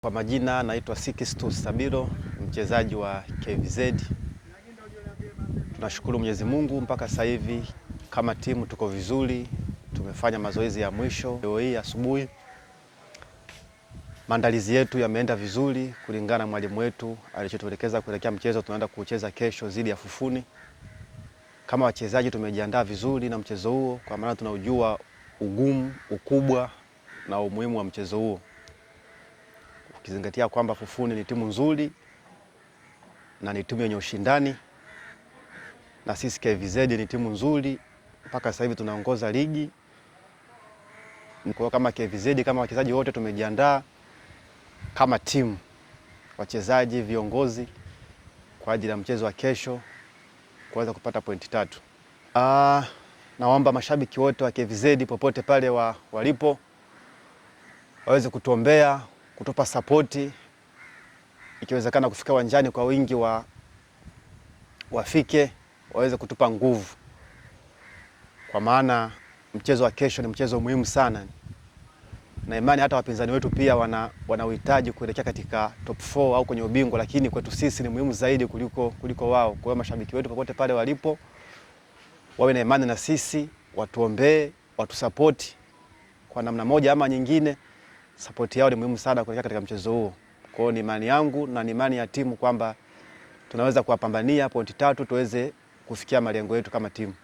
Kwa majina naitwa Sixtus Sabilo, mchezaji wa KVZ. Tunashukuru Mwenyezi Mungu mpaka sasa hivi kama timu tuko vizuri, tumefanya mazoezi ya mwisho leo hii asubuhi. Maandalizi yetu yameenda vizuri kulingana na mwalimu wetu alichotuelekeza kuelekea mchezo tunaenda kucheza kesho dhidi ya Fufuni. Kama wachezaji tumejiandaa vizuri na mchezo huo kwa maana tunaujua ugumu, ukubwa na umuhimu wa mchezo huo. Ukizingatia kwamba Fufuni ni timu nzuri na ni timu yenye ushindani, na sisi KVZ ni timu nzuri, mpaka sasa hivi tunaongoza ligi. Kwa kama KVZ, kama wachezaji wote tumejiandaa kama timu, wachezaji, viongozi, kwa ajili ya mchezo wa kesho kuweza kupata pointi 3. Naomba mashabiki wote wa KVZ popote pale walipo waweze kutuombea, kutupa sapoti, ikiwezekana kufika uwanjani kwa wingi, wafike waweze kutupa nguvu, kwa maana mchezo wa kesho ni mchezo muhimu sana, na imani hata wapinzani wetu pia wanahitaji kuelekea katika top 4 au kwenye ubingwa, lakini kwetu sisi ni muhimu zaidi kuliko wao. Kwa hiyo mashabiki wetu popote pale walipo wawe na imani na sisi, watuombee, watusapoti kwa namna moja ama nyingine. Sapoti yao ni muhimu sana kuelekea katika mchezo huo. Kwa hiyo ni imani yangu na ni imani ya timu kwamba tunaweza kuwapambania pointi 3 tuweze kufikia malengo yetu kama timu.